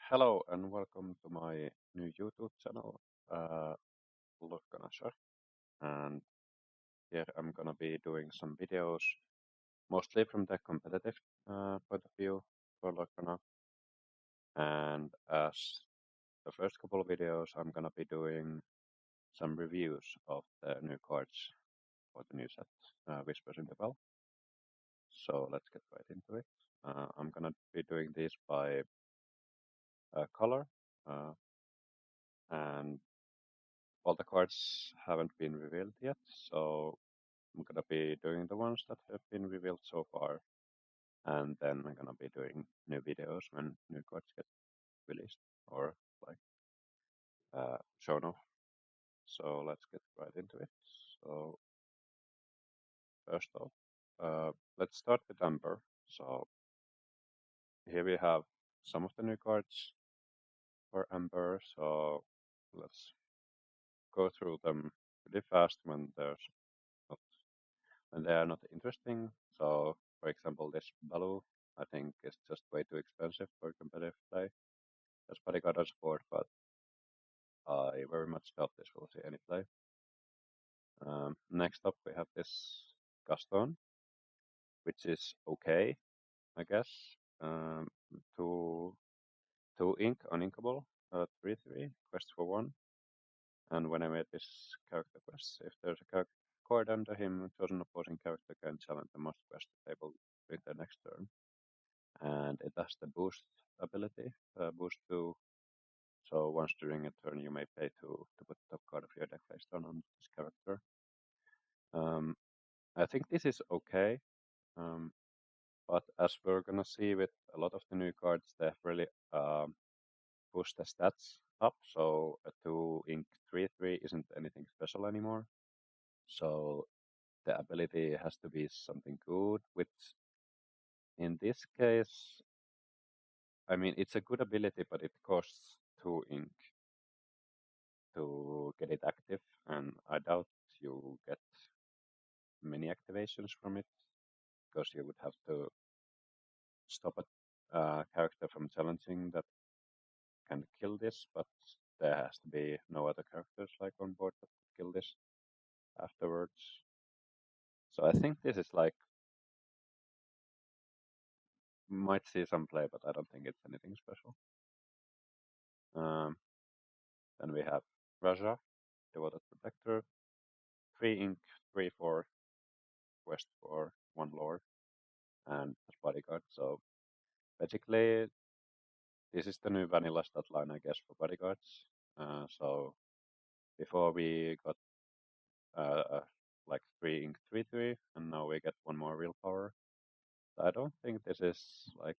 Hello and welcome to my new YouTube channel, Look on a Shot. And here I'm gonna be doing some videos, mostly from the competitive point of view for Lokana. And as the first couple of videos, I'm gonna be doing some reviews of the new cards for the new set, Whispers in the Well. So let's get right into it. I'm gonna be doing this by color, and all the cards haven't been revealed yet, so I'm gonna be doing the ones that have been revealed so far, and then I'm gonna be doing new videos when new cards get released or like shown off. So let's get right into it. So first off, let's start with Amber. So here we have some of the new cards for Amber. So let's go through them pretty fast not when they are not interesting. So, for example, this Baloo, I think is just way too expensive for competitive play. As bodyguard or support, but I very much doubt this will see any play. Next up, we have this Gaston, which is okay, I guess. Um, two, two ink, uninkable, 3/3, quest for 1. And when I made this character quest, if there's a card under him, chosen opposing character can challenge the most quest table during the next turn. And it has the boost ability, boost 2. So once during a turn, you may pay 2 to put the top card of your deck face down on this character. I think this is okay, but as we're gonna see with a lot of the new cards, they've really pushed the stats up. So a 2 ink 3/3 isn't anything special anymore. So the ability has to be something good, which in this case, I mean, it's a good ability, but it costs 2 ink to get it active, and I doubt you get many activations from it because you would have to stop a character from challenging that can kill this, but there has to be no other characters like on board that kill this afterwards. So I think this is like might see some play, but I don't think it's anything special. Then we have Rajah, Devoted Protector, 3 ink, 3/4, quest for 1 lore, and as bodyguard. So basically, this is the new vanilla stat line, I guess, for bodyguards. So before we got like 3 ink 3/3, and now we get 1 more real power. I don't think this is like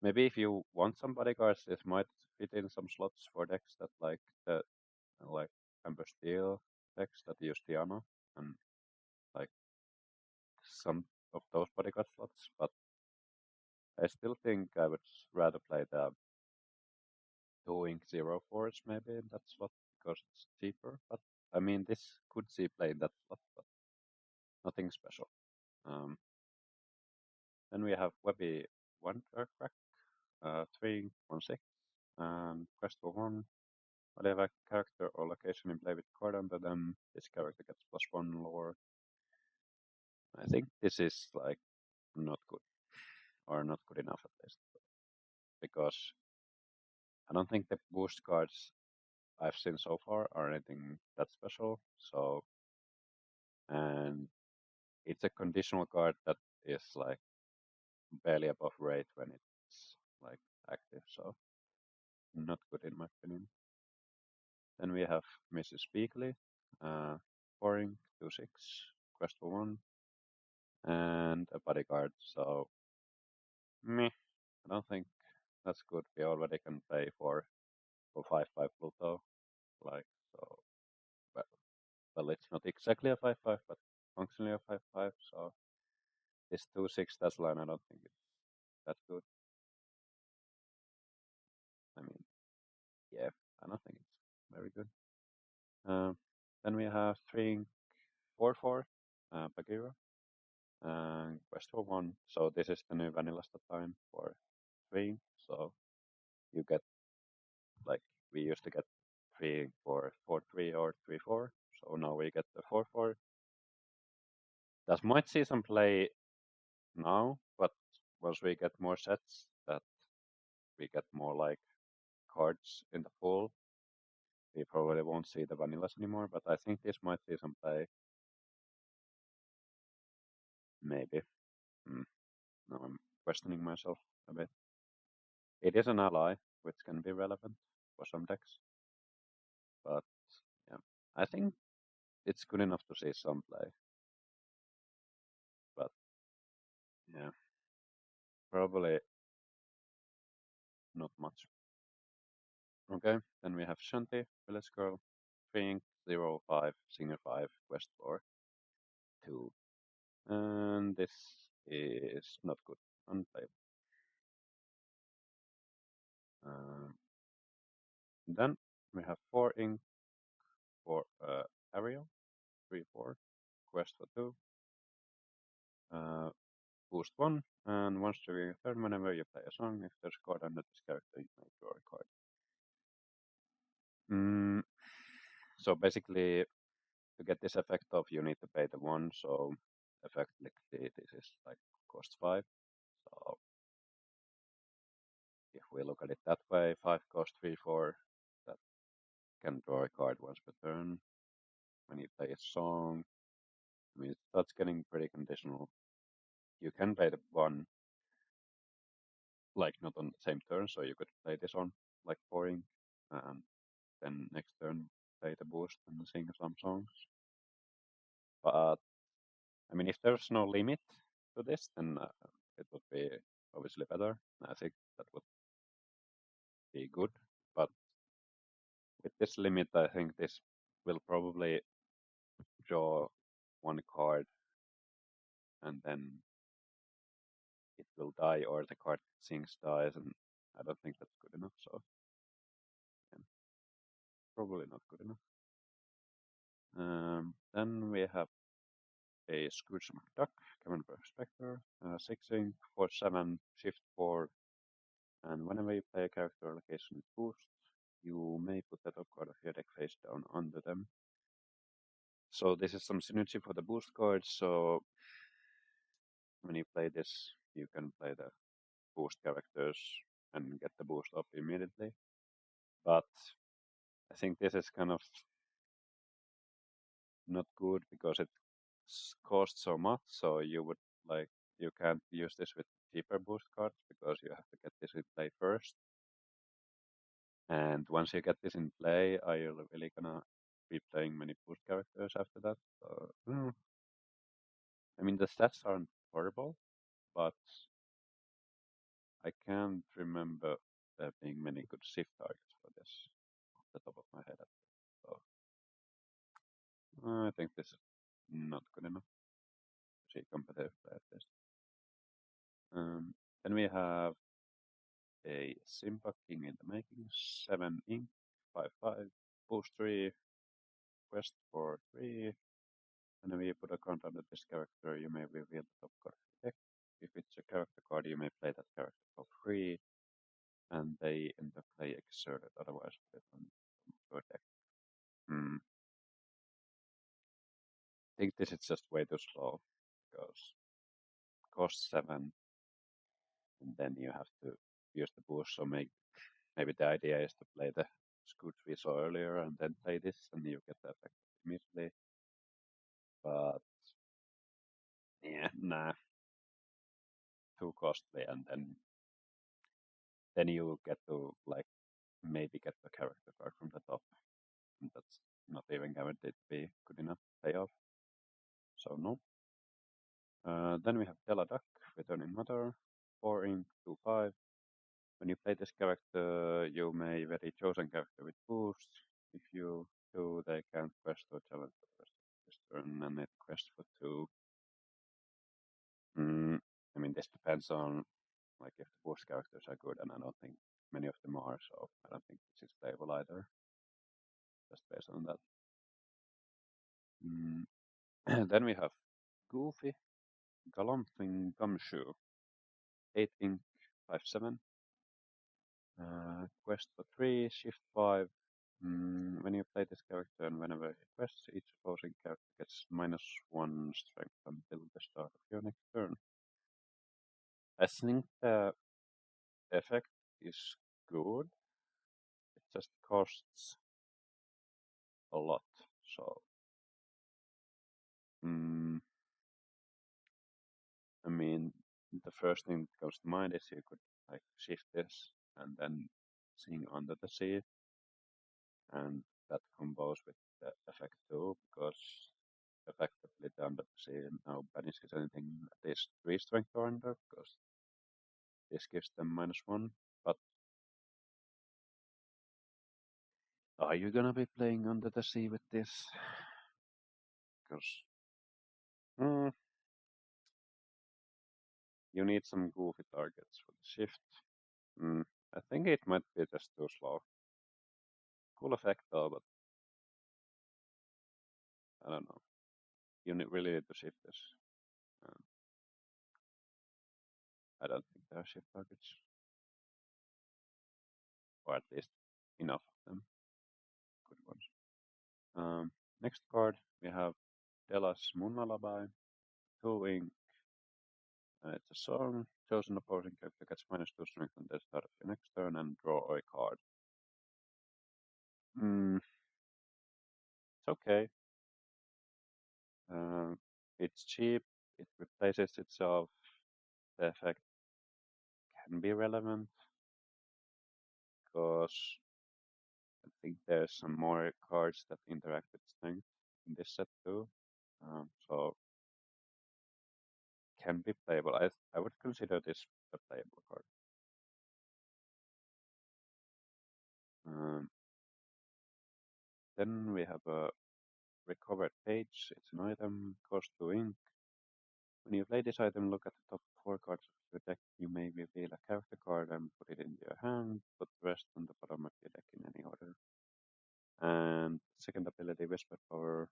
maybe if you want some bodyguards, this might fit in some slots for decks that like Amber Steel decks that use Tiana and like some of those bodyguard slots, but I still think I would rather play the 2 ink 0/4s maybe in that slot because it's cheaper. But I mean, this could see play in that slot, but nothing special. Then we have Webby Vanderquack, 3/1/6, and quest for 1. Whatever character or location in play with card under them, this character gets +1 lore. I think this is like not good, or not good enough at least, because I don't think the boost cards I've seen so far are anything that special. So, and it's a conditional card that is like barely above rate when it's like active, so not good in my opinion. Then we have Mrs. Beakley, boring 2/6, quest for 1, and a bodyguard. So meh, I don't think that's good. We already can play for 5/5 Pluto, like so. Well, it's not exactly a 5/5, but functionally a 5/5. So this 2/6 dash line, I don't think it's that good. I mean, yeah, I don't think it's very good. Then we have 3/4/4, Bagheera, and quest for 1. So this is the new vanilla stat line for 3. So you get, like, we used to get 3 for 4-3 or 3-4, so now we get the 4-4. That might see some play now, but once we get more sets, that we get more like cards in the pool, we probably won't see the vanillas anymore, but I think this might see some play. Maybe. Now I'm questioning myself a bit. It is an ally, which can be relevant for some decks, but yeah, I think it's good enough to see some play. But yeah, probably not much. Okay, then we have Shanti, Village Girl, 3 ink, 0/5, Singer 5, Quest 4, 2. And this is not good, unplayable. Then we have 4 ink for Ariel, 3/4, Quest for 2, boost 1, and once during your turn, whenever you play a song, if there's a card under this character, you may draw a card. So basically, to get this effect off, you need to pay the 1, so effectively this is like cost 5. So if we look at it that way, 5 cost 3/4, that can draw a card once per turn. When you play a song, I mean, it starts getting pretty conditional. You can play the 1, like not on the same turn, so you could play this on like 4 ink, and then next turn play the boost and sing some songs. But I mean, if there's no limit to this, then it would be obviously better. I think that would be good. But with this limit, I think this will probably draw 1 card, and then it will die, or the card sings dies, and I don't think that's good enough. So yeah, probably not good enough. Then we have a Scrooge Mcduck, Common Spectre, 6 ink, 4/7, shift 4, and whenever you play a character location with boost, you may put the top card of your deck face down under them. So this is some synergy for the boost cards, so when you play this, you can play the boost characters and get the boost up immediately. But I think this is kind of not good because it costs so much, so you can't use this with cheaper boost cards because you have to get this in play first. And once you get this in play, are you really gonna be playing many boost characters after that? So, I mean, the stats aren't horrible, but I can't remember there being many good shift targets for this off the top of my head. So I think this is not good enough to see competitive play at least. Then we have a Simba King in the making, 7 ink, 5/5, boost 3, quest for 3. Whenever you put a card under this character, you may reveal the top card of the deck. If it's a character card, you may play that character for free, and they enter play exerted, otherwise put it on your deck. I think this is just way too slow, because it costs 7, and then you have to use the boost, so maybe the idea is to play the Scrooge we saw earlier, and then play this, and you get the effect immediately. But yeah, nah, too costly, and then you get to like maybe get the character card from the top, and that's not even guaranteed to be good enough payoff. So no. Then we have Della Duck, Returning Mother, 4 ink, 2/5. When you play this character, you may very chosen character with boost. If you do, they can't quest or challenge the rest of this turn, and it quest for 2. I mean, this depends on like if the boost characters are good, and I don't think many of them are, so I don't think this is playable either. Just based on that. Then we have Goofy, Galumphing Gumshoe, 8 ink, 5/7. Quest for 3, shift 5. When you play this character and whenever he quests, each opposing character gets -1 strength until the start of your next turn. I think the effect is good. It just costs a lot. So, I mean, the first thing that comes to mind is you could like shift this and then sing Under the Sea, and that combos with the effect too, because effectively the Under the Sea now banishes anything that is 3 strength or under, because this gives them -1. But are you gonna be playing Under the Sea with this? Because you need some goofy targets for the shift. I think it might be just too slow. Cool effect though, but I don't know. You really need to shift this. I don't think there are shift targets, or at least enough of them. Good ones. Next card we have Della's Lullaby. 2 ink. It's a song. Chosen opposing character gets -2 strength on the start of your next turn and draw a card. It's okay. It's cheap. It replaces itself. The effect can be relevant because I think there's some more cards that interact with strength in this set too. So can be playable. I would consider this a playable card. Then we have a recovered page. It's an item, cost 2 ink. When you play this item, look at the top 4 cards of your deck. You may reveal a character card and put it into your hand. Put the rest on the bottom of your deck in any order. And second ability, Whisper Power.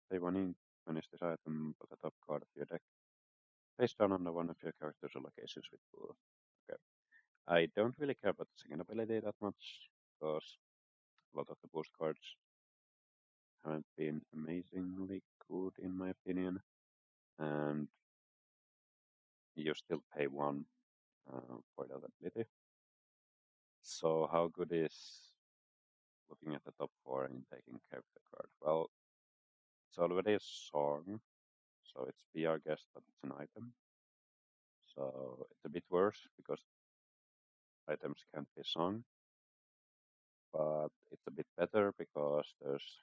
Pay 1 ink. Finish this item. Put the top card of your deck face down under one of your character's allocations with Blue. Okay. I don't really care about the second ability that much because a lot of the boost cards haven't been amazingly good in my opinion, and you still pay 1 for that ability. So how good is looking at the top 4 and taking character card? Well, it's already a song, so it's Be Our Guest, but it's an item. So it's a bit worse because items can't be sung, but it's a bit better because there's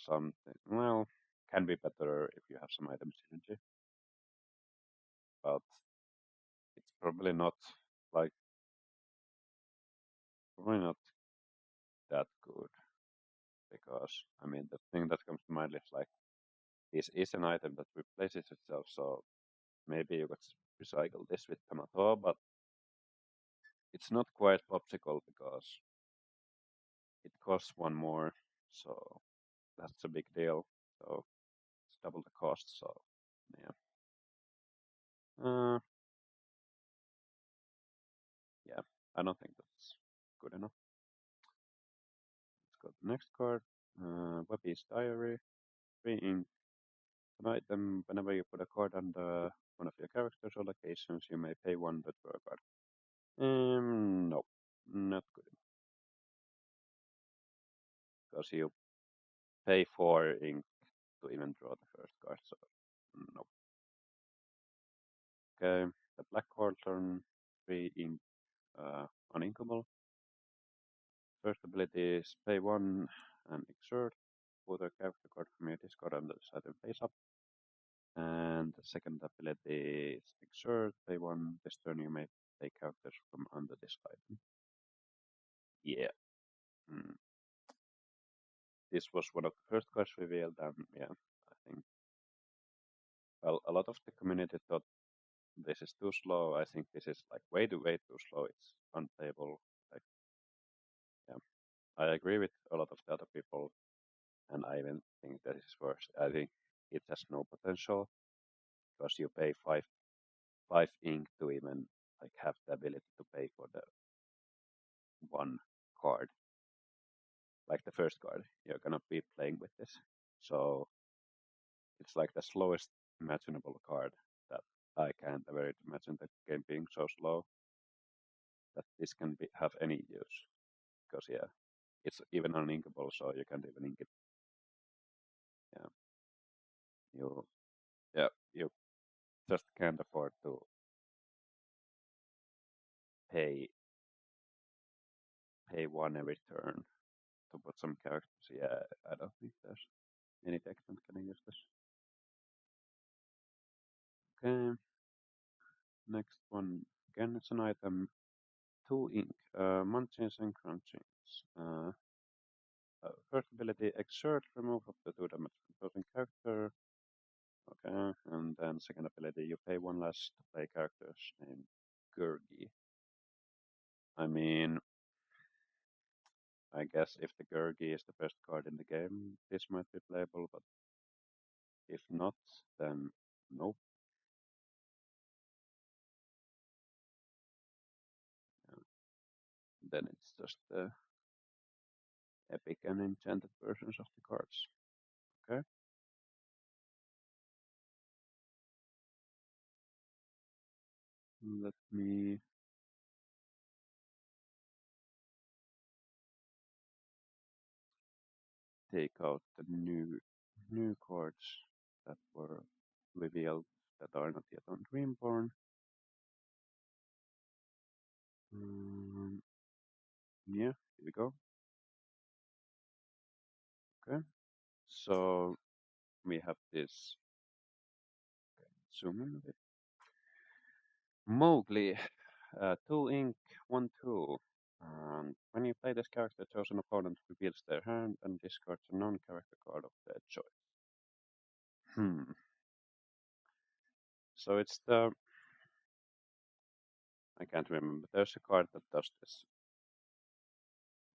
something, well, can be better if you have some item synergy, but it's probably not that good because I mean the thing that comes to mind is like this is an item that replaces itself, so maybe you could recycle this with tomato, but it's not quite popsicle because it costs 1 more, so that's a big deal. So it's double the cost. So yeah, yeah, I don't think that's good enough. Let's go to the next card. Webby's Diary. 3 ink. An item. Whenever you put a card under one of your character's allocations, you may pay 1 to draw a card. No, not good enough. Because you pay 4 ink to even draw the first card, so no. Okay, the Black Cauldron, 3 ink, uninkable. First ability is pay 1 and exert. Put a character card from your discard under the item face up. And the second ability is exert. Pay 1. This turn you may take characters from under this item. Yeah. This was one of the first cards revealed, and yeah, I think. Well, a lot of the community thought this is too slow. I think this is like way too slow. It's unplayable. Like, yeah, I agree with a lot of the other people, and I even think that is worse. I think it has no potential because you pay five ink to even like have the ability to pay for the one card, like the first card. You're gonna be playing with this, so it's like the slowest imaginable card that I can't ever imagine the game being so slow that this can have any use. Because yeah, it's even uninkable, so you can't even ink it. Yeah, you just can't afford to pay one every turn to put some characters. Yeah, I don't think there's any deck that can use this. Okay, next one. Again, it's an item. 2 ink. Munchings and Crunchings. First ability, exert, remove up to 2 damage from opposing character. Okay, and then second ability, you pay 1 less to play characters named Gurgi. I mean, I guess if the Gurgi is the best card in the game, this might be playable, but if not, then nope. Yeah. Then it's just the epic and enchanted versions of the cards. Okay. Let me take out the new cards that were revealed that are not yet on Dreamborn. Yeah, here we go. Okay, so we have this. Okay, zoom in a bit. Mowgli, 2 ink, 1/2. When you play this character, chosen opponent reveals their hand and discards a non-character card of their choice. So it's the. I can't remember. There's a card that does this.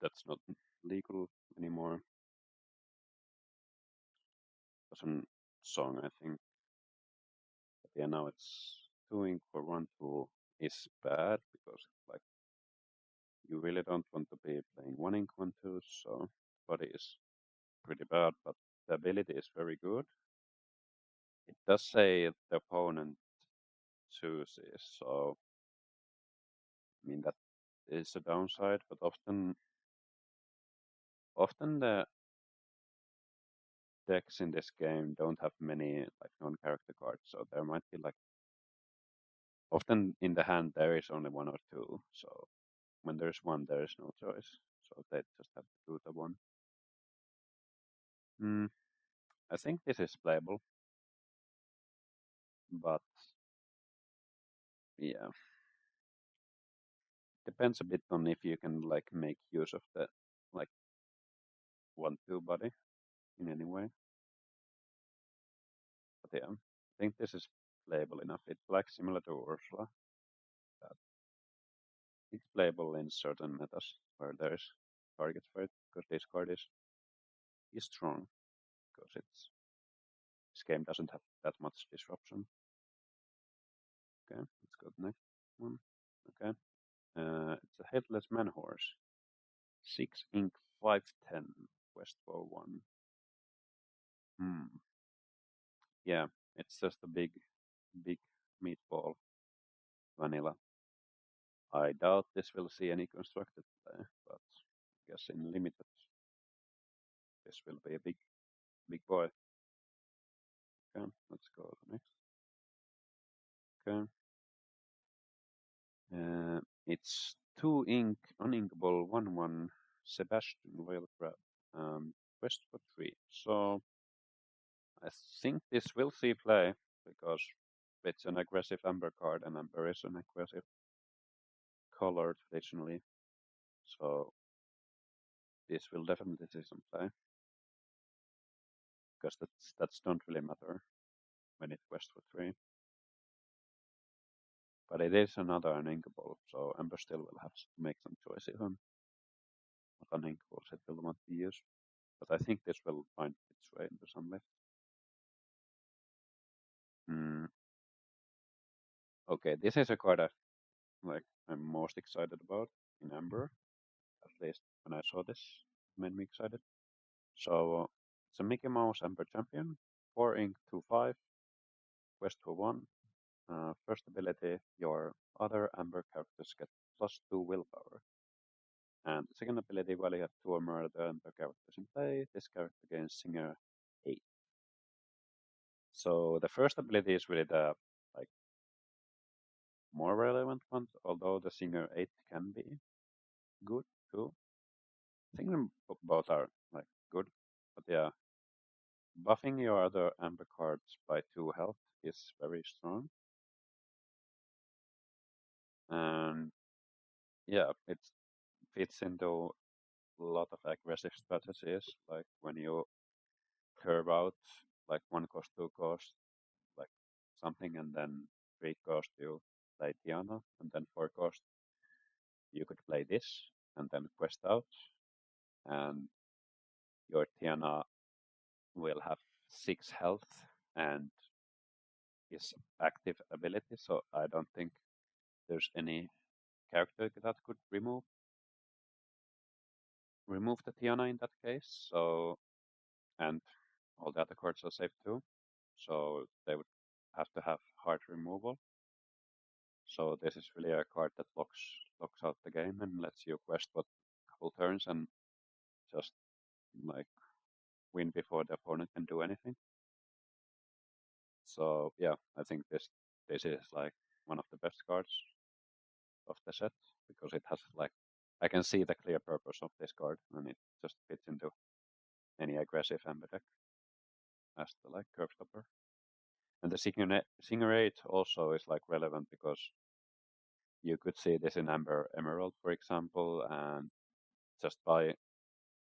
That's not legal anymore. It was a song, I think. But yeah, now it's 2 ink for 1/2 is bad because like you really don't want to be playing 1 ink 1/2, so body is pretty bad, but the ability is very good. It does say the opponent chooses, so I mean that is a downside, but often the decks in this game don't have many like non-character cards, so there might be like often in the hand there is only 1 or 2, so when there's 1 there is no choice, so they just have to do the 1. I think this is playable, but yeah, depends a bit on if you can like make use of the like 1/2 body in any way. But yeah, I think this is playable enough. It's like similar to Ursula. That it's playable in certain metas where there's targets for it, because this card is strong, because this game doesn't have that much disruption. Okay, let's go to the next one. Okay, it's a Headless Manhorse. 6 ink 5/10 quest for 1. Yeah, it's just a big meatball vanilla. I doubt this will see any constructed play, but I guess in limited this will be a big boy. Okay, let's go to the next. Okay. It's 2 ink uninkable 1/1 Sebastian Loyal Crab. Quest for 3. So I think this will see play because it's an aggressive amber card, and amber is an aggressive color traditionally. So this will definitely see some play, because that's don't really matter when it quests for 3. But it is another uninkable, so Amber still will have to make some choices on what uninkables it will want to use. But I think this will find its way into some list. Okay, this is a card like I'm most excited about in Amber. At least when I saw this, it made me excited. So it's a Mickey Mouse Amber Champion, 4 ink, 2/5, quest for 1. First ability, your other Amber characters get +2 willpower. And the second ability, while you have 2 or more other Amber characters in play, this character gains Singer 8. So the first ability is really the like more relevant one, although the Singer 8 can be good too. I think both are like good, but yeah, buffing your other Amber cards by 2 health is very strong. And yeah, it fits into a lot of aggressive strategies, like when you curve out like 1 cost, 2 cost, like something, and then 3 cost you play Tiana, and then 4 cost you could play this, and then quest out, and your Tiana will have 6 health and is active ability, so I don't think there's any character that could remove the Tiana in that case. So, and all the other cards are safe too, so they would have to have hard removal. So this is really a card that locks out the game and lets you quest what couple turns and just like win before the opponent can do anything. So yeah, I think this is like one of the best cards of the set because it has like I can see the clear purpose of this card and it just fits into any aggressive Amber deck as the like curve stopper. And the Singer 8 also is like relevant because you could see this in Amber Emerald, for example, and just by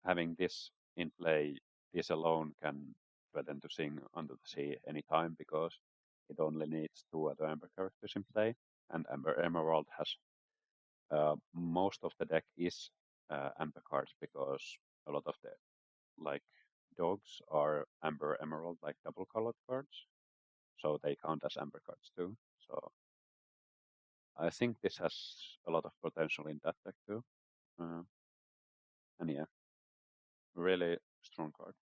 having this in play, this alone can threaten to sing Under the Sea anytime because it only needs 2 other Amber characters in play, and Amber Emerald has most of the deck is Amber cards because a lot of the like dogs are Amber Emerald, like double colored cards, so they count as Amber cards too. So I think this has a lot of potential in that deck too. And yeah, really strong card.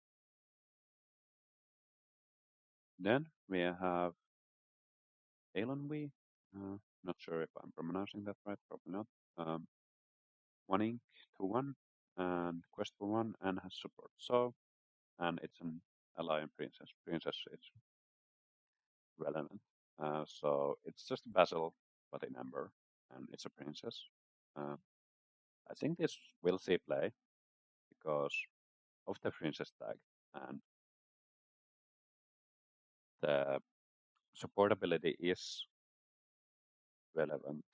Then we have Eilonwy. Not sure if I'm pronouncing that right, probably not. 1 ink, 2/1, and quest for 1, and has support. So, and it's an ally and princess. Princess is relevant. So it's just Basil, but in Amber, and it's a princess. I think this will see play because of the princess tag and the support ability is relevant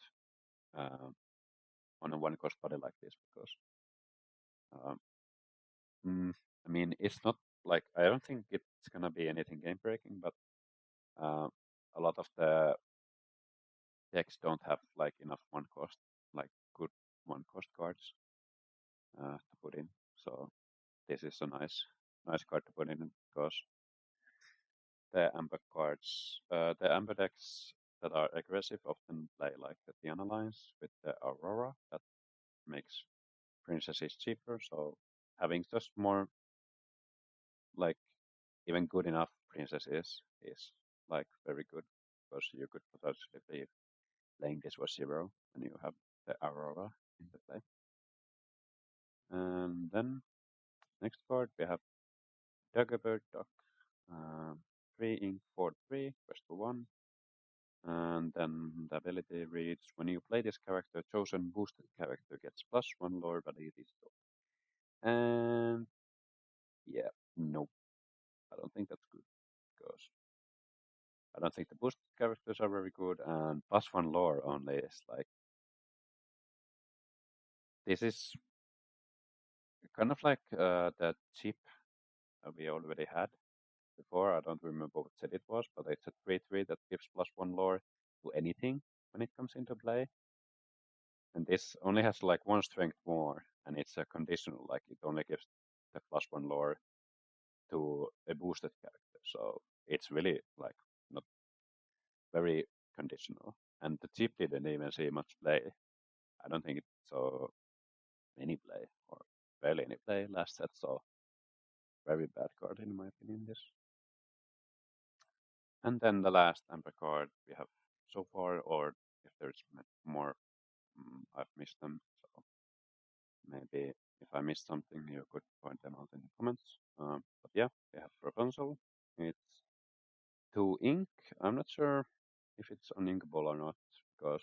on a 1 cost body like this because um, I mean it's not like I don't think it's gonna be anything game breaking, but uh, a lot of the decks don't have like enough 1 cost, like good 1 cost cards to put in. So this is a nice card to put in because the Amber cards, the Amber decks that are aggressive often play like the Tiana lines with the Aurora that makes princesses cheaper. So having just more like even good enough princesses is like very good because you could potentially be playing this was 0 and you have the Aurora in the play. And then next card we have Dagobert Duck. 3 ink 4/3, quest for 1. And then the ability reads when you play this character, chosen boosted character gets +1 lore ability skill. And yeah, nope. I don't think that's good because I don't think the boosted characters are very good, and +1 lore only is like this is kind of like the chip we already had before. I don't remember what set it was, but it's a 3/3 that gives +1 lore to anything when it comes into play. And this only has like 1 strength more, and it's a conditional, like it only gives the +1 lore to a boosted character. So it's really like not very conditional. And the chip didn't even see much play. I don't think it saw any play or barely any play last set, so very bad card in my opinion. This. And then the last Amber card we have so far, or if there's more, I've missed them. So maybe if I missed something, you could point them out in the comments. But yeah, we have Rapunzel. It's 2 ink. I'm not sure if it's uninkable or not because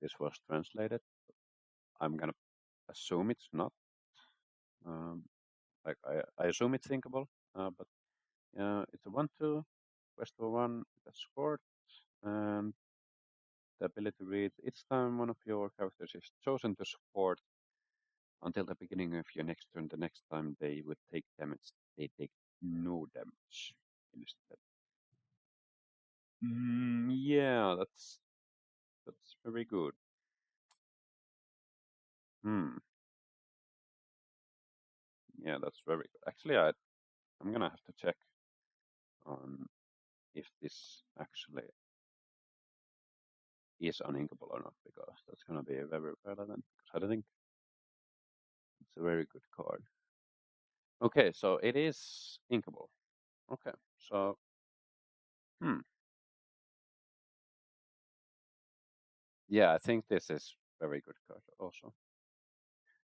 this was translated. I'm gonna assume it's not. Um, like I assume it's inkable, but it's a 1/2. Quest for 1, that's sword, and the ability to read each time one of your characters is chosen to support until the beginning of your next turn. The next time they would take damage, they take no damage instead. Yeah, that's very good. Hmm. Yeah, that's very good. Actually, I'm gonna have to check on if this actually is uninkable or not because that's gonna be very relevant. Because I don't think it's a very good card. Okay, so it is inkable. Okay, so yeah, I think this is very good card also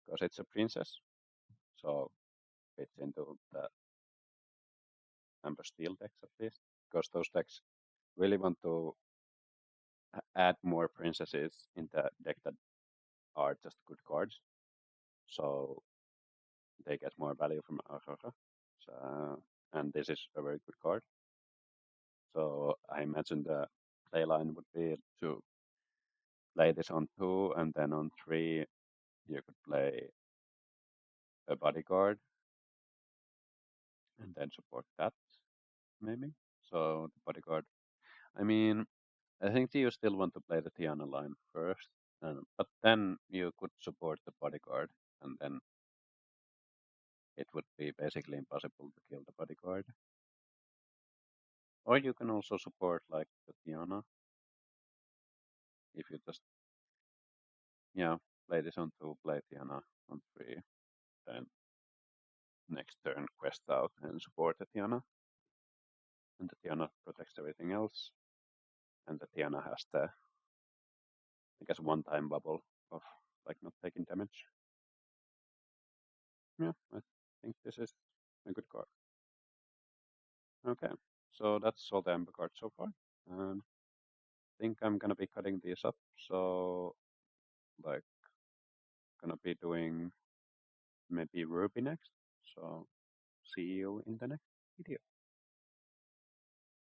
because it's a princess, so fits into the Amber Steel decks at least. Because those decks really want to add more princesses in the deck that are just good cards, so they get more value from Rajah. So, and this is a very good card. So I imagine the play line would be to play this on 2, and then on 3 you could play a bodyguard and then support that maybe. So the bodyguard. I mean, I think you still want to play the Tiana line first, but then you could support the bodyguard, and then it would be basically impossible to kill the bodyguard. Or you can also support like the Tiana if you just yeah play this on 2, play Tiana on 3, then next turn quest out and support the Tiana, and the Tiana protects everything else, and the Tiana has the I guess one-time bubble of like not taking damage. Yeah, I think this is a good card. Okay, so that's all the Amber cards so far. I think I'm gonna be cutting these up, so like gonna be doing maybe Ruby next. So see you in the next.